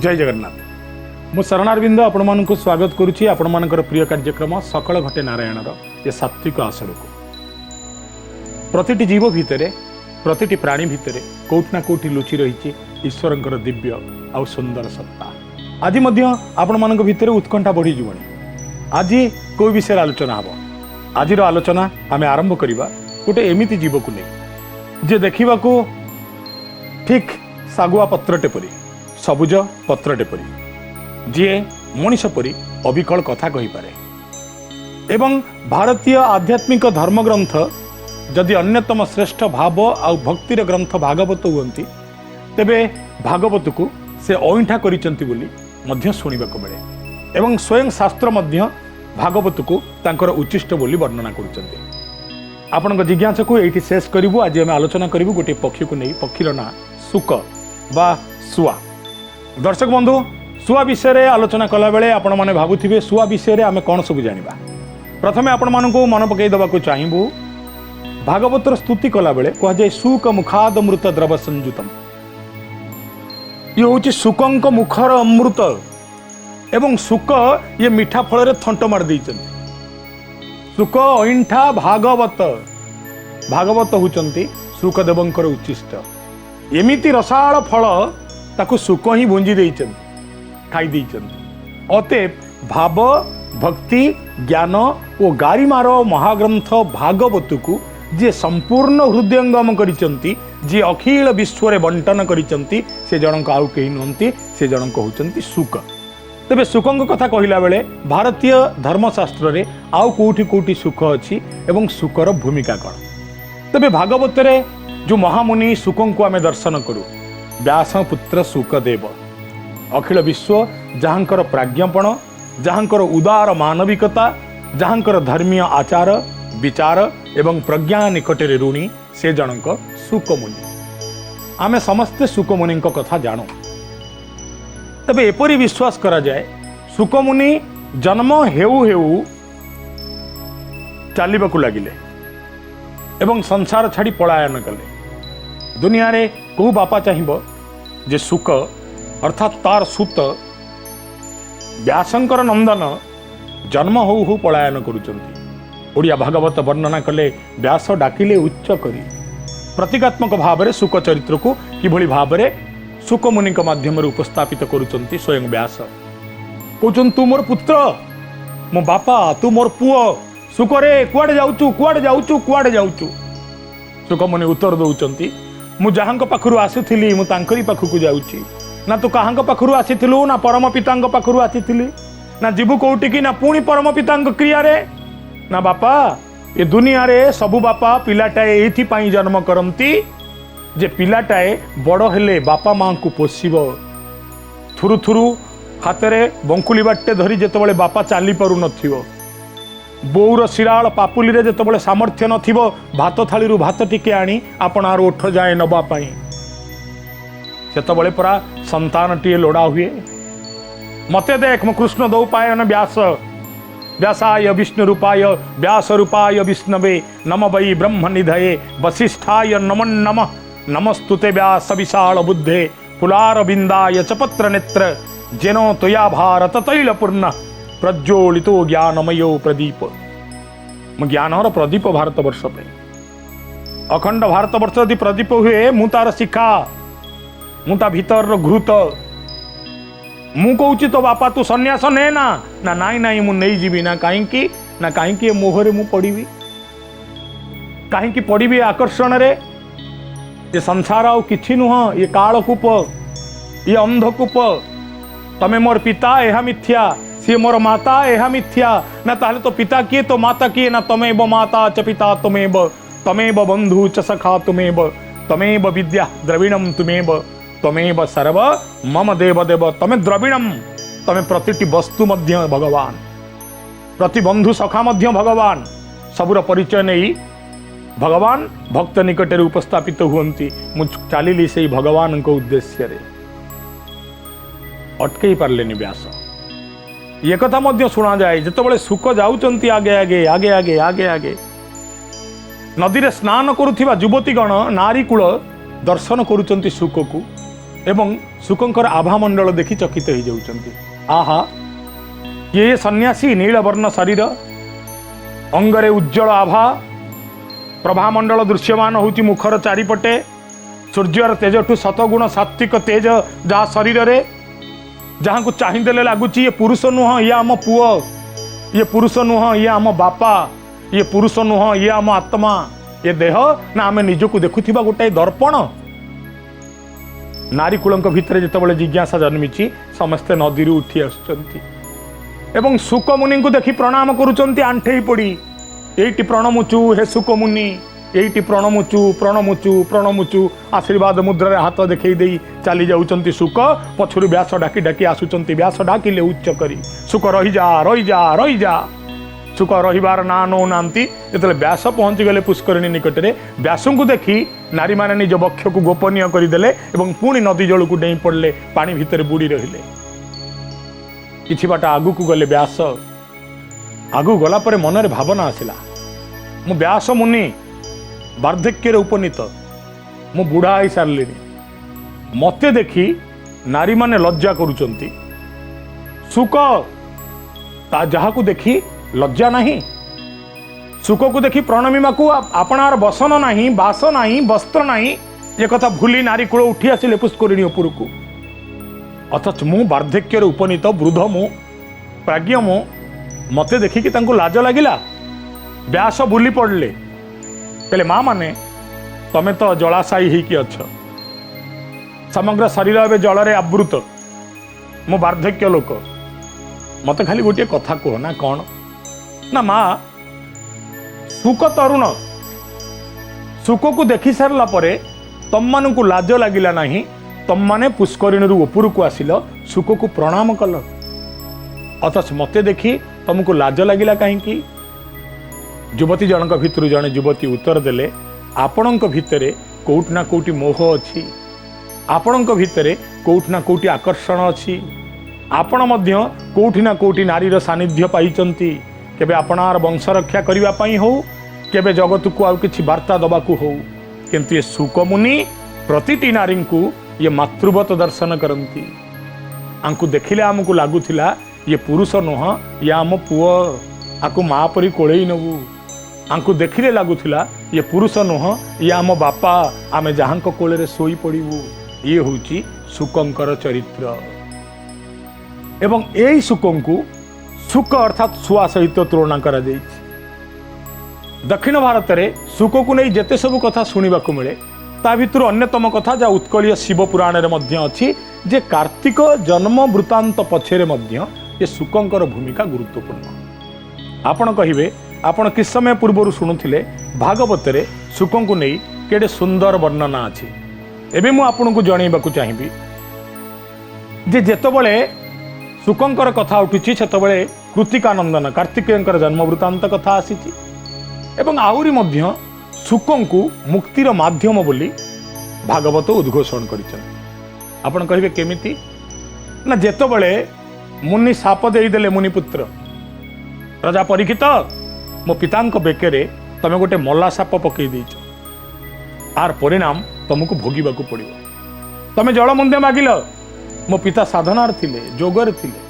जय जगन्नाथ। मु शरणारविंद आपण मानक स्वागत करुच्ची आपण मानकर प्रिय कार्यक्रम सकल घटे नारायणर ये सात्विक आसन को। प्रतिटी जीव भितर प्रतिटी प्राणी भितर कोठना कोठी लुचि रही ईश्वरंकर दिव्य आउ सुंदर सत्ता। आज आपण मानक भितर उत्कंठा बढ़ी जीवनी। आज कोई विषय आलोचना हम। आज आलोचना आम आरंभ करवा गोटे एमती जीव को नहीं जे देखा ठीक सागुआ पत्रटे परी सबुज पत्रटे परी जी मनीष परी अविकल कथा कही पारे एवं भारतीय आध्यात्मिक धर्मग्रंथ जदि अन्यतम श्रेष्ठ भाव आउ भक्तिर ग्रंथ भागवत हुंती तेबे भागवत को से अईठा करिसंती बोली मध्य सुनिबाको मिले एवं स्वयं शास्त्र मध्य भागवत को तांकर उच्चिष्ट बोली वर्णना करुचंती। आपनक जिज्ञासा को एठी शेष करिवु। आज हम आलोचना करिवु गोटे पक्षी को नहीं। पक्षीर ना सुक बा सुआ। दर्शक बंधु सुआ विषय रे आलोचना कला बेले आपण माने भाबुथिबे सुआ विषय रे आमे कोन सब जानिबा। प्रथमे आपण मानकु मन पकई दबाकू चाहिबु भागवतर स्तुति कला बेले कह जाय सुक मुखाद अमृत द्रव संयुतम। ये होची सुकंक मुखर अमृत एवं सुक ये मीठा फल रे थंट मार दैचंती। सुक अईंठा भागवत भागवत होचंती सुकदेवंकर उच्चिष्ट। एमिति रसाळ फल ताकू सुक ही भुंजी देइचंती खाई देइचंती। अतएव भाव भक्ति ज्ञान और गारिमार महाग्रंथ भागवत को जे संपूर्ण हृदयंगम करिचंती जे अखिल विश्व रे बंटन करिचंती से जनक आउ केही नहंती से जनक होचंती सुक। तेबे सुकंक कथा कहिला बेले भारतीय धर्मशास्त्र रे आउ कोठी कोठी सुख अछि एवं सुकर भूमिका कण। तेबे भागवत रे जो महामुनि सुकं को आमे दर्शन करू व्यास पुत्र सुकदेव अखिल विश्व जहाँकर प्राज्ञपण जहाँकर उदार मानविकता जहाँकर धर्मीय आचार विचार एवं प्रज्ञा निकटरे ऋणी से जनक सुकमुनि। आमे समस्ते सुकमुनि कथा जानू। तबे एपरी विश्वास करा जाए सुकमुनि जन्म हेउ हेउ चालिबाकू लागिले एवं संसार छाड़ी पलायन कले। दुनिया रे को बापा चाहिबो जे सुक अर्थात तार सुत व्यासंकर नंदन जन्म हो हो पलायन करुचंती। ओडिया भागवत वर्णना कले व्यास डाकिले उच्च करी प्रतीकात्मक भाव में सुक चरित्र को किभली भाव में सुकमुनि माध्यम उपस्थापित करुचंती। स्वयं व्यास कहउछन तू मोर पुत्र मो बापा तू मोर पुओ सुकरे कुआडे जाउचु कुआडे जाउचु कुआडे जाउचु। सुकमुनि उत्तर दउचंती मु जहाँक पाखरु आसीथिली मु तांकरी पाखकु जाउची ना तू काहाँक पाखरु आसीथिलु ना परम पितांक पाखरु आसीथिली ना जीवु कोउटी की ना पुणी परम पितांक क्रिया रे ना बापा। ए दुनिया रे सबु बापा पिलाटाए एथि पाई जन्म करंती जे पिलाटाए बड़ हेले बापा मां को पोषिबो। थुरु थुरु हाथ रे बंकुली बाटे धरी जेतबेले बापा चाली पारु नथिबो बोउर शिराळ पापुली रे जेतबेले सामर्थ्य नथिबो भात थाली रु भात टिके आनी आपणार ओठ जाए नबा पाई सेतबेले परा संतान टिए लोड़ा हुए। मते देख मो कृष्ण दौ पायन व्यास व्यासाय विष्णु रूपाय व्यास रूपाय विष्णवे नम वै ब्रह्म निधये वसिष्ठाय नमो नमः नमस्तुते व्यास विशाल बुद्धे पुलार बिंदाय च पत्र नेत्र जेनो त्वया भारत तैलपूर्ण प्रज्वलितो ज्ञानमयो प्रदीप। ज्ञानर प्रदीप भारत वर्ष पे अखंड भारत वर्ष यदि प्रदीप हुए मु तार शिखा मु ता भीतर घृत मु कहूँ तो बापा तू सन्यास ने ना ना नाई नाई मु नहीं जीवी ना कहीं मोहरे मु पड़ी कहीं पड़ी आकर्षण रे ये संसार आउ किछि नुह ये कालकूप ये अंधकूप तमे मोर पिता एहा मिथ्या सी मोर माता एहा मिथ्या ना ताहले तो पिता किए तो माता किए ना तमेव माता च पिता तमेव बंधु च सखा तमेव विद्या द्रविणम तमेव सर्व मम देव देव तमे द्रविणम तमे प्रतिटी वस्तु मध्य भगवान प्रति बंधु सखा मध्य भगवान सबुर परिचय नहीं भगवान भक्त निकट उपस्थापित हुंती। मु चालिली से भगवान को उद्देश्य रे अटकई पारलेनी व्यास। ये कथा मध्य सुना जाए जितेबाला सुक जाउचंती आगे आगे आगे आगे आगे आगे नदी रे स्नान करुथिबा युवतीगण नारी कूल दर्शन करुचंती सुक को एवं शुकंकर आभामंडल देखि चकित हो जाउछन्ति। आहा ये सन्यासी नीलवर्ण शरीर अंगरे उज्जवल आभा प्रभामंडल दृश्यमान होउछि मुखर चारिपटे सूर्यर तेजठू शतगुण सात्विक तेज जहाँ शरीर रे जहाँ को चाहिदेले लगुच ये पुरुष नुह ये आम पुओ ये पुरुष नुह ये आम बापा ये पुरुष नुह ये आम आत्मा ये देह ना आम निजक देखुवा गोटाए दर्पण। नारीकूल भितर जितेबाला जिज्ञासा जन्मी समस्ते नदी उठी आसुंच सुकमुनि को देखि प्रणाम करुँच आंठे पड़ी ये प्रणमुचु हे सुकमुनि ये प्रणमुचु प्रणमुचु प्रणमुचु आशीर्वाद मुद्रा हाथ देखई दे चली जाउचंती सुक पछुरु व्यास डाकी डाकी आसुचंती व्यास डाकिले उच्च करी सुक रही जा रही जा रही जा सुक रहिबार ना नौ नांती जेतले व्यास पहुंची गले पुष्करिणी निकट में व्यास को देखी नारी माने निज वक्ष को गोपनीय करदेले एवं पुणी नदी जल को डेई पड़ले पानी भितर बुड़ी रहिले। किछि बाट आगु को गले व्यास आगु गला परे मनरे भावना आसिला मु व्यास मुनि वार्धक्य उपनीत मु बुढ़ा हो सारे मते देखी नारी माने लज्जा करुचंती सुक ता जहा को देखी लज्जा नहीं सुक को देखी प्रणमीमा को आपणार बसन नहीं बास नहीं वस्त्र नहीं ये कथा भूली नारी कूल उठी आसिले पुष्करिणी उपर को अथच मु वार्धक्य उपनीत वृद्ध मु प्राज्ञ मु मते देखिकी तांको लाज लागिला। व्यास बुली पड़ले कहले माँ माने तमें तो जलाशायी होइकी अछ समग्र शरीर ए जल रे आवृत मो वार्धक्य लोक मत खाली गोटे कथा कह ना कौन ना माँ सुक तरुण सुक को देखि सारला परे तम मान को लाज लगिला नहीं तम माने पुष्करिणी ऊपर को आसिल सुक को प्रणाम कल अथच मते देखी तुमको लाज लगिला कहीं। युवती जनक भितर जड़े युवती उत्तर देले आपणक भितरे कोउठ ना कोउठी मोह अच्छी आपणक भितरे कोउठ ना कोउठी आकर्षण अच्छी आपण मध्य कोउठी ना कोउठी नारीर सानिध्य पाइचंती केबे आपणार वंश रक्षा करिवा पई हो केबे जगत को आउ किछि वार्ता दबा को हो किंतु ये सुकमुनि प्रतिटी नारी को ये मातृवत दर्शन करती आंकु देखिले आमको लगुला ये पुरुष नुह ये आम पुओ आकु माँ परी कोड़े नबू आंकु देखिले लगुला ये पुरुष नुह ये आम बापा आम जहाँ कोल शोई पड़ू ये हूँ सुकंकर चरित्र एवं यही सुकंकु सुक अर्थात शुआ सहित तुलना करा दक्षिण भारत में सुक को नहीं जेते सब कथा शुणा मिले ता भितर अन्यतम कथा जहाँ उत्कलीय शिव पुराण अच्छी जे कार्तिक जन्म वृत्तांत पछरे ये सुकंकर भूमिका गुरुत्वपूर्ण। आपण कहिबे आपण किस समय पूर्व शुणुथिले भागवत रे सुकं को नहीं केडे सुंदर वर्णना अच्छी एबे मु आपन को जणैबाकू चाहिबी जे जेतबेले सुकंकर कथा उठुची सेतबेले कृतिकानंदन कार्तिकेयंकर जन्म वृत्तांत कथा आसीची एवं आहुरी मध्य सुकं को मुक्तिर माध्यम बोली भागवत उद्घोषण करिछन। आपण कहिबे केमिति ना जेतबेले मुनि साप देदेले मुनिपुत्र राजा परीक्षित मो पितांक बेकेरे तमे गोटे मल्ला साप पकई देइछ आर परिणाम तुमको भोगिबाकू पड़िबो तमे जल मुंदे मागिल मो पिता साधनार थिले जोगर थिले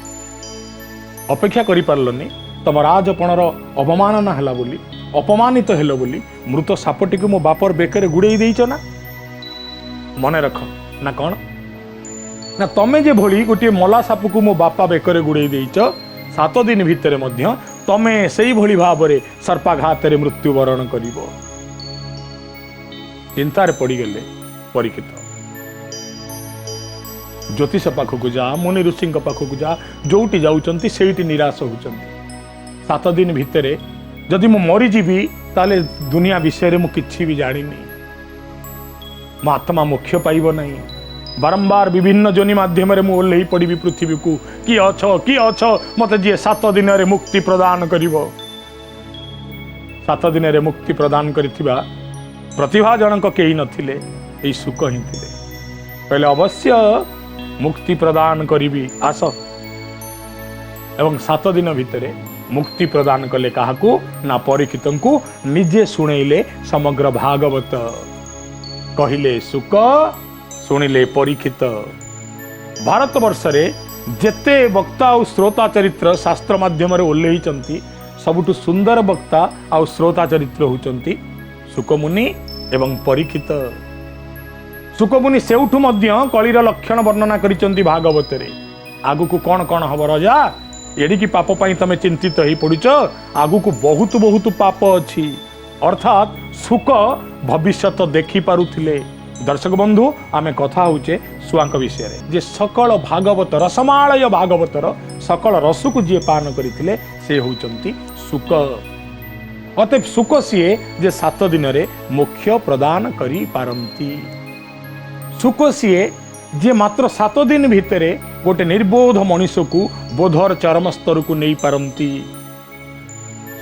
अपेक्षा करि पारलनी तम राजपणर अवमानना हला बोली अपमानित हेलो बोली मृत सापटी को मो बापर बेकेरे गुड़े देइछ ना मने रख ना कौन ना तमे जे भोली गोटे मला साप को मो बापा बेकरे गुड़े देइछ 7 दिन भितर मध्य तमे सेई भोली भावरे सर्पाघात रे मृत्युवरण करिवो। चिंतार पड़ी गले परीक्षित ज्योतिष पाखक जा मुनि ऋषि पाखक जा जोटी जाउचंती सेठी निराश होउचंती 7 दिन भितरे जदि मु मरीजीवी ताले दुनिया विषय मु किछि भी जानिनी मो आत्मा मोक्ष पाइब नहीं बारंबार विभिन्न जोनि माध्यम मु ओल्लई पड़ी पृथ्वी को कि अछ मत जी 7 दिन रे मुक्ति प्रदान करिवो 7 दिन रे मुक्ति प्रदान करिथिबा प्रतिभा जनक केही नथिले एई सुक ही थिले पहले अवश्य मुक्ति प्रदान करिवि आस एवं 7 दिन भितरे मुक्ति प्रदान कले काहाकू ना परीक्षित को निजे शुणेले समग्र भागवत कहिले सुक शुणिले परीक्षित भारत वर्ष जेते वक्ता और श्रोता चरित्र शास्त्र माध्यम ओल्लई सबुठु सुंदर वक्ता और श्रोता चरित्र होउचंती सुकमुनि एवं परीक्षित। सुकमुनि सेउठु मध्य कलिर लक्षण वर्णना करिसंती भागवत रे। आगु को कौन कौन हम राजा एडिकी पाप पाई तमे चिंतित ही पड़ुच, आगु को बहुत बहुत पाप अछि। अर्थात सुक भविष्यत देखि पारुथिले। दर्शक बंधु आमे कथा होचे सुआंक विषय रे जे सकल भागवत रसमालय भागवतर सकल रस को जे पान करिथिले से होचंती सुक। अतएव सुक सीए जे 7 दिन रे मोक्ष प्रदान करि पारंती। सुक सीए जे मात्र 7 दिन भितरे गोटे निर्बोध मनुष्य को बोधर चरम स्तर को नहीं पारंती।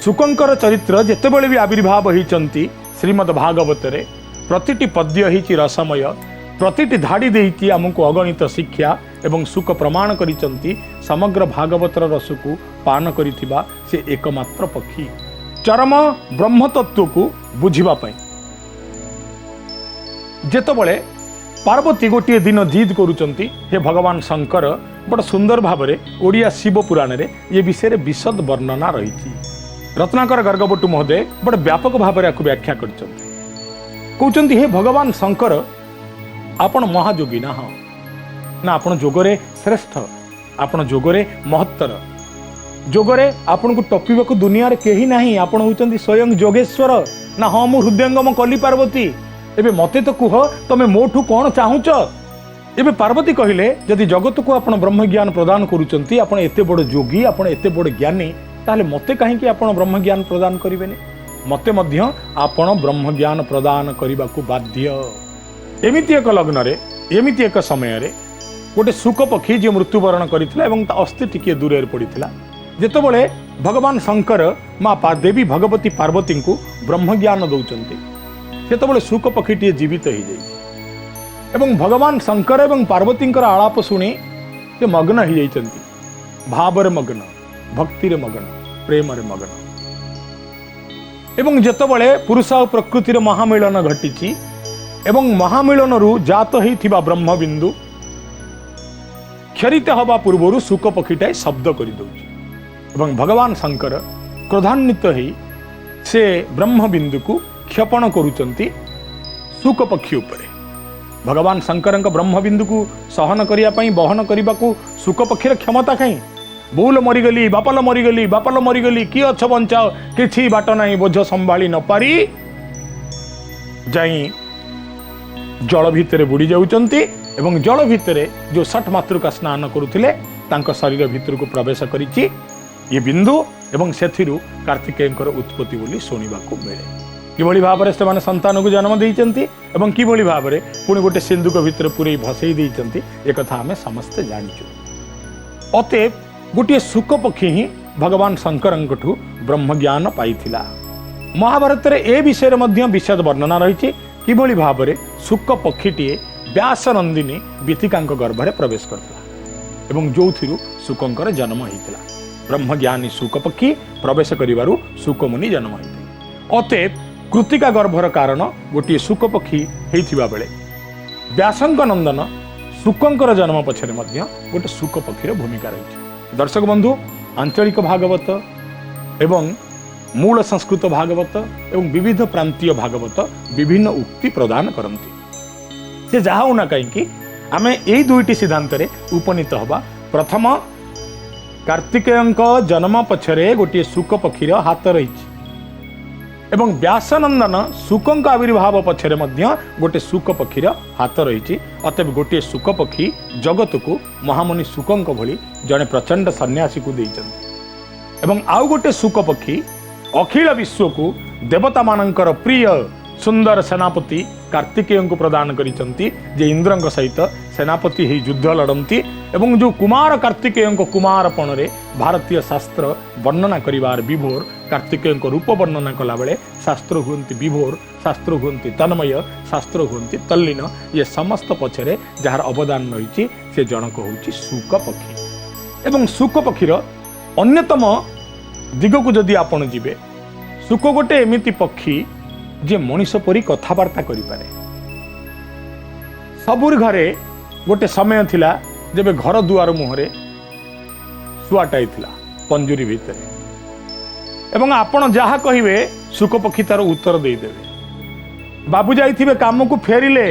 सुकंकर चरित्र जेतेबेले भी आविर्भाव होइचंती श्रीमद् भागवत रे प्रतिटी पद्य हिची रसमय, प्रतिटी धाड़ी देइती आमको अगणित शिक्षा एवं सुख प्रमाण करिचंती समग्र भागवतर रस को पान करिथिबा से एकमात्र पक्षी चरम ब्रह्म तत्व को बुझिबा पई। जेतेबेले पार्वती गोटे दिन जिद करुचंती हे भगवान शंकर बड़ सुंदर भावरे ओडिया शिव पुराण रे ये विषय विशद वर्णना रही। रत्नाकर गर्गबटु महोदय बड़ व्यापक भावरे आकु व्याख्या करचंती। कहते हे भगवान शंकर आपण महायोगी ना हाँ ना आपण जोगरे श्रेष्ठ, आपण जोगरे महत्तर, जोगरे आपण को टपिबा को दुनिया रे केही नाही, आपण होचंती स्वयं जोगेश्वर ना हाँ मु हृदयंगम कली पार्वती एबे मते तो कुह तमे मोठू कौन चाहूच। एबे पार्वती कहिले जदि जगत को आपण ब्रह्म ज्ञान प्रदान करूचंती, आपण एते बड़ जोगी, आपण एते बड़ ज्ञानी, ताले मते काहे कि आपण ब्रह्म ज्ञान प्रदान करिवेनी, मते मध्य आपण ब्रह्म ज्ञान प्रदान करने को बाध्य। एमिति एक लग्न रे एमिति एक समय रे गोटे सुक पक्षी जे मृत्युवरण करथिला एवं ता अस्थि टिके दूर पड़िथिला। जेतेबेले भगवान शंकर माँ देवी भगवती पार्वती को ब्रह्म ज्ञान दौचंती सेतेबेले सुक पक्षीटी जीवित हो जाई एवं भगवान शंकर एवं पार्वती आलाप शुणी से मग्न हो जाइछंती, भाव रे मग्न, भक्ति रे मग्न, प्रेम रे मग्न। एवं जेतेबेले पुरुष और प्रकृतिर महामिलन घटी एवं महामिलन जात होइथिबा ब्रह्म बिंदु क्षरित हवा पूर्व सुक पक्षीटाए शब्द कर दौची एवं भगवान शंकर क्रोधान्वित हो से ब्रह्म बिंदु को क्षपण करुचंती सुक पक्षी उपरे। भगवान शंकर ब्रह्म बिंदु को सहन करिया पई बहन करने को सुक पक्षीर क्षमता कहीं। बोल मरीगली बापाल मरीगली बापाल मरीगली किए अछ बंचाओ किछि बाट नहीं बोझ संभाली न पारी जाई जल भितर बुड़ी जाउचंती एवं जल भितर जो षठ मातृका स्नान करुथिले तांको शरीर भितर को प्रवेश करिछि ये बिंदु एवं सेथिरु कार्तिकेयंकर उत्पत्ति बोली सुनिबाकू मिले। किभଳି भाबरे से संतान को जन्म देइचंती एवं किभଳି भाबरे पुणी गोटे सिंधुक भितर पुरै भसई देइचंती एक कथा आमे समस्त जानिछु। अतएव गोटे सुक पक्षी ही भगवान शंकर ब्रह्म ज्ञान पाइथिला। महाभारत रे ए विषय मध्य विशद वर्णना रही किभଳି भाबरे सुक पक्षीटीए व्यास नंदिनी बीतिका गर्भ में प्रवेश करथिला एवं जोथिरु सुकंकर जन्म होइतिला। ब्रह्म ज्ञानी सुक पक्षी प्रवेश करिवारु सुक मुनि जन्म होइतिले। अतएव कृतिका गर्भर कारण गोटे सुक पक्षी होइथिबा बेले व्यासंक नंदन सुकंकर जन्म पछरे मध्य गोटे सुक पक्षीर भूमिका रही। दर्शक बंधु आंचलिक भागवत एवं मूल संस्कृत भागवत एवं विविध प्रांतीय भागवत विभिन्न उक्ति प्रदान करती से जहा होना कहीं आमे यही दुईटी सिद्धांत उपनीत हवा। प्रथम कार्तिकेयंक जन्म पछरे गोटे सुक पक्षीर हाथ रही एवं व्यासनंदन सुकंक आविर्भाव पछरे मध्य गोटे सुक पक्षीर हाथ रही। अतएव गोटे सुक पक्षी जगत को महामुनि सुकंक भली जड़े प्रचंड सन्यासी को देइचंती एवं आउ गोटे सुक पक्षी अखिल विश्व को देवता मानकर प्रिय सुंदर सेनापति कार्तिकेय को प्रदान करिसंती जे इंद्रंक सहित सेनापति ही युद्ध लड़ती एवं जो कुमार कार्तिकेय कुमारपण रे भारतीय शास्त्र वर्णना करिवार विभोर कार्तिकेय रूप वर्णना कला बेले शास्त्र हुंती विभोर, शास्त्र हुंती तन्मय, शास्त्र हुंती तल्लीन। ये समस्त पछरे जार अवदान रही से जनक होउची सुक पक्षी एवं सुक पक्षीर अन्यतम दिग को जदि आपण जीवे सुक गोटे एमिति पक्षी जे मनीष परी कथबार्ता करिपारे सबुर घरे गोटे समय थिला जब घर दुआर मुहरे शुआटाई थिला पंजुरी भितर एवं आपण जहा कहिबे सुख पक्षी तार उत्तर दे देबे। बाबू जाइथिबे काम को फेरिले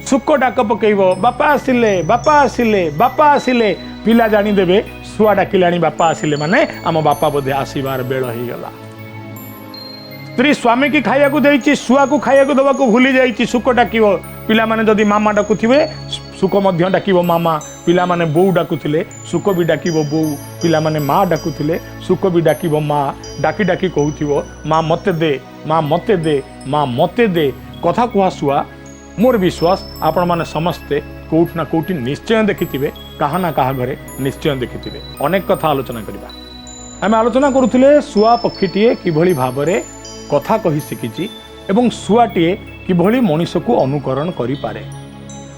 सुख डाक पकेइबो बापा आसिले बापा आसिले बापा आसिले पिला जानी देबे शुआ डाकिलानी बापा आसिले माने आम बापा बोधे आसीबार बेल हो गला। स्त्री स्वामी की खाया को देइछि शुआ को खाया को दबा को भूली जाइछि सुख डाकिबो पिला माने जदी मामा डाकुथिबे सुख मध्य डाकिबो मामा पिला माने बोउ डाकुथिले सुख भी डाकिबो बोउ पिला माने माँ डाकुथिले सुख भी डाकिबो माँ डाकी डाकी कहूथिबो माँ मते दे माँ मते दे माँ मते दे कथा कुहा शुआ। मोर विश्वास आपण माने समस्ते कोउठ ना कोउठी निश्चय देखिथिबे कहा ना कहा घरे निश्चय देखिथिबे। अनेक कथा आलोचना करिबा आमे आलोचना करूथिले शुआ पक्षीटीए किभଳି भाबरे कथा कहि शिखिछि एवं शुआटीए किभଳି मनुष्य को अनुकरण करि पारे।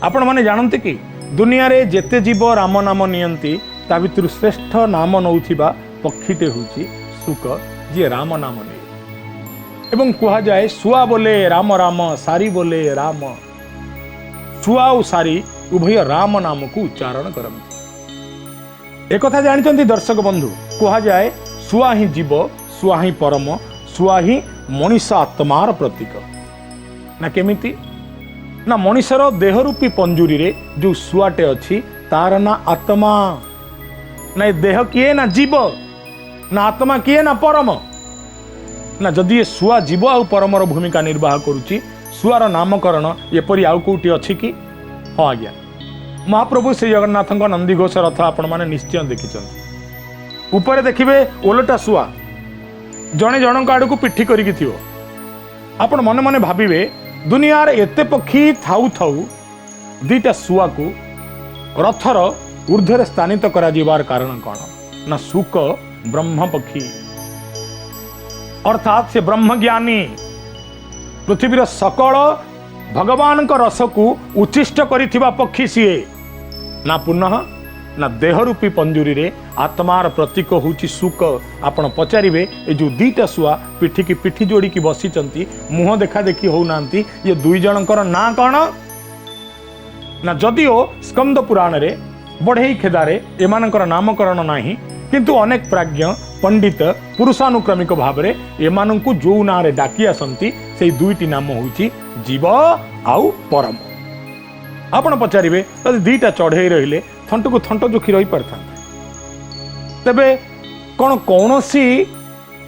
आपण माने जानते कि दुनिया रे जेते जीव राम नाम नियंती ता भितर श्रेष्ठ नाम नौथिबा पक्षीटे होउछि सुक जे राम नाम ने एवं कहा जाए शुआ बोले राम राम सारी बोले राम शुआ और सारी उभय राम नाम को उच्चारण करती। एक कथा जानते दर्शक बंधु कहा जाए शुआ ही जीव शुआ ही परम शुआ ही मनीष आत्मार प्रतीक ना केमिति ना मनीषर देहरूपी पंजुरी रे जो शुआटे अच्छी तार ना आत्मा ना देह किए ना जीव ना आत्मा किए ना परम ना जदि ये शुआ जीव आ परमर भूमिका निर्वाह करुच्ची शुआर नामकरण एपरी आउ कौटी अच्छी कि हाँ आज्ञा महाप्रभु श्री जगन्नाथ नंदीघोष रथ आपण मैंने निश्चय देखिं उपरे देखिए ओलटा शुआ जड़े जनक आड़ को पिठी करिकी थियो आपण मने मने भाविबे दुनियार एते पक्षी थाउ थाउ दीटा शुआ को रथर ऊर्ध्वर स्थानित करा जिबार कारण कौन ना शुक ब्रह्म पक्षी अर्थात से ब्रह्मज्ञानी पृथ्वीर सकल भगवान का रस को उच्चिष्ट करिथिबा पक्षी सीए ना पुनः ना देहरूपी पंजुरी रे आत्मार प्रतीक होची सुक। आपण पचारिबे ए जो दीटा शुआ पिठी की पिठी जोड़ी की बसीचंती मुह देखा देखी होउनांती ये दुई जनकर ना कौन ना जदिओ स्कंद पुराण रे बढ़ई खेदारे एमानकर नामकरण नाही किंतु अनेक प्राज्ञ पंडित पुरुषानुक्रमिक भाव रे एमानंकु जो ना रे डाकी आसंती से दुईटी नाम होची जीव आउ परम। आपण पचारिबे यदि दीटा चढ़ई रहिले थंट को थंट जोखी रही पारता तेबे कौन कौनसी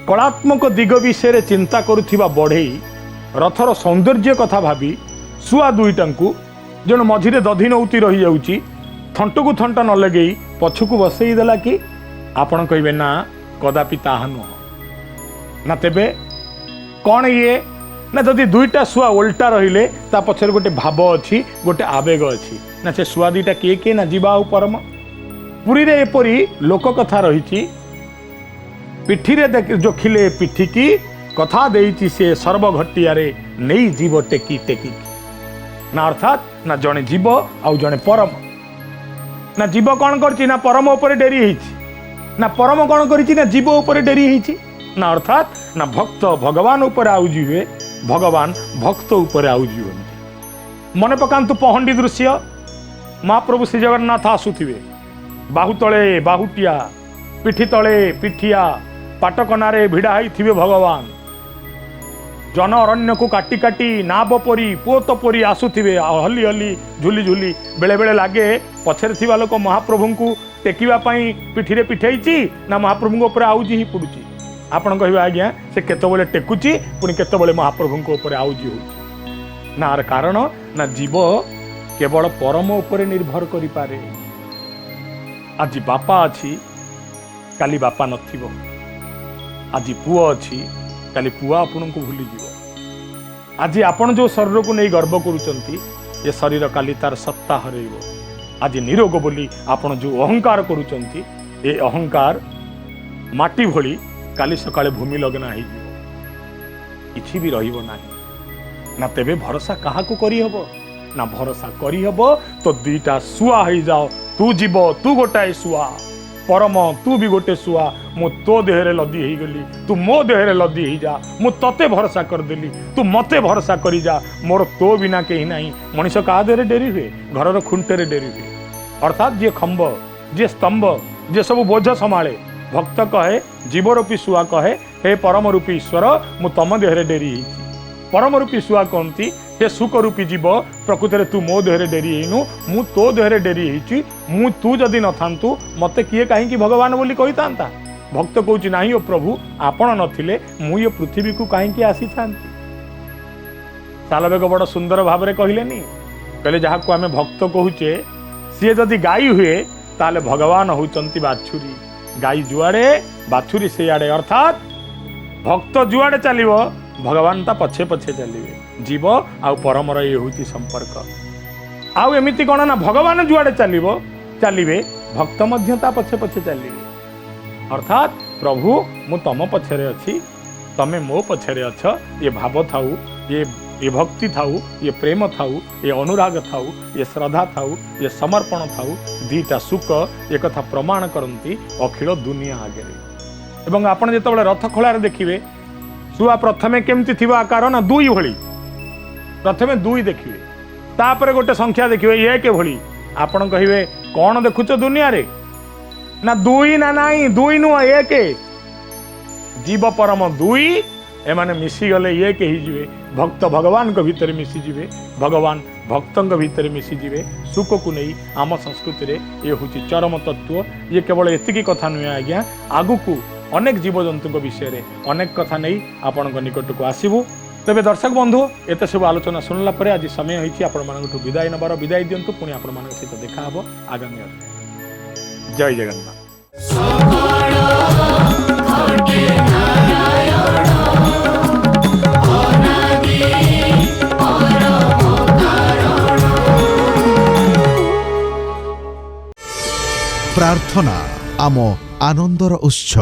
कलात्मक दिग विषय चिंता करुथिबा बढ़ई रथर सौंदर्य कथा भावी शुआ दुईटांकु जन मझिरे दधि नौती रही जाउची थंट को थंट न लगे पछकु बसई देला कि आपण कहिबे ना कदापि ताहा नुह ना तेबे कौन ये ना जदि दुईटा शुआ ओल्टा रहिले ता पछरे गोटे भाव अच्छी गोटे आवेग अच्छी ना से शुआ दुईटा किए किए ना जीवा आउ परम। पुरी रे एपरी लोक कथा रही पिठी रे जो खिले पिठी की कथा देइची से सर्वघटिया रे नहीं जीव टेकी टेकी ना अर्थात ना जने जीव आउ जने परम ना जीव कौन करची ना परम ऊपर डेरी होईची ना परम कौन करिची ना जीव ऊपर डेरी होईची ना अर्थात ना भक्त भगवान ऊपर आउजी हुए भगवान भक्त ऊपर आउजी हुए। मन पकांतु पहंडी दृश्य महाप्रभु श्री जगन्नाथ आसुथिबे बाहु तले बाहुटिया पिठी तले पिठिया पाटकनारे भिड़ा होइथिबे भगवान जन अरण्य को काटी काटी नाब परी पोत परी आसुथिबे हली हली झुली झुली बेले बेले लागे पछरे थिबा लोक महाप्रभु को टेकिबा पई पिठी रे पिठेइची ना महाप्रभु ऊपर आउजी ही पडुची। आपण कहबे आज्ञा से केतबेले टेकुची पुनी केतबेले महाप्रभु को ऊपर आउजी होउची ना कारण ना जीव केवल परम ऊपर निर्भर करि पारे। आज बापा अच्छी काली बापा नथिबो आज पुओ अच्छी काली पुआ आपन को भूली जीवो। आज आपण जो शरीर को नहीं गर्व करूचंती ये शरीर काली तार सत्ता हरेइबो। आज निरोग बोली आपण जो अहंकार करूचंती ये अहंकार माटी भली काली सकाळे भूमि लगना हो किछि भी रहिबो नाही ना तेबे भरोसा काहा को करी हबो ना भरोसा करी हबो तो दुईटा शुआ हो जाओ तू जीव तू गोटाए शुआ परम तू भी गोटे शुआ मु तो देहरे लदी ही गली तू मो देहरे लदी ही जा मु तते भरोसा कर देली तू मते भरोसा करी जा मोर तो बिना कहीं नहीं। मनीष का देहरे डेरी हुए घर खुंटे डेरी हुए अर्थात जे खंब जे स्तंभ जे सब बोझ संभाळे भक्त कहे जीवरूपी शुआ कहे हे परम रूपी ईश्वर मु तम देहरे डेरी ही परम रूपी शुआ कहती हे सुख रूपी जीव प्रकृति में तू मो देहरे डेरी हेनु मु तो देहरे डेरी हेची मु तू जदि न थांतु मते किए कहीं भगवान बोली कही था भक्त कहूँ ना ओ प्रभु आपण नथिले मु ये पृथ्वी को कहीं आसी था। सालबेग बड़ सुंदर भाव में कहलेनी कहले जहाँ को आम भक्त कहूचे सी जदि गाई हुए ताले भगवान होउचंती बाछुरी गाई जुआड़े बाछुरी से आड़े अर्थात भक्त जुआड़े चलिबो भगवान ता पछे पछे चलिए जीव आउ परमर ये होउची संपर्क आउ एमिति कोन ना भगवान जुआड़े चलिबो चलिबे भक्त मध्य ता पछे पछे चलिबे अर्थात प्रभु मु तम पछरे अछि तमे मो पछरे अछ ये भाव थाउ ये भक्ति थाउ ये प्रेम थाउ ये अनुराग थाउ ये श्रद्धा थाउ ये समर्पण थाउ दीटा सुख एक कथा प्रमाण करती अखिल दुनिया आगे एवं आपण जेतबेले रथ खोलार देखिए शुआ प्रथमे केमती थिबा आकार ना दुई भली प्रथमे दुई देखिए तापर गोटे संख्या देखिए एक भली आपण कहिवे कौन देखुच दुनिया रे ना दुई ना नाई दुई नुह एक जीव परम दुई एमाने मिसी गले एक ही जीवे भक्त भगवान को भीतर मिसी जीवे भगवान भक्तों भीतर मिसी जीवे सुख को नहीं आम संस्कृति रे ये हूँ चरम तत्व ये केवल एतिकी कथा नुहे आज्ञा आगु को अनेक जीवजंतु विषय रे अनेक कथा नहीं आपण निकट को आसबू तेरे दर्शक बंधु एत सब आलोचना शुणला आज समय होती आपण विदाय नबार विदाय दिंतु पुणी आपण सहित देखा हम आगामी अध्याय। जय जगन्नाथ। प्रार्थना आम आनंदर उत्स।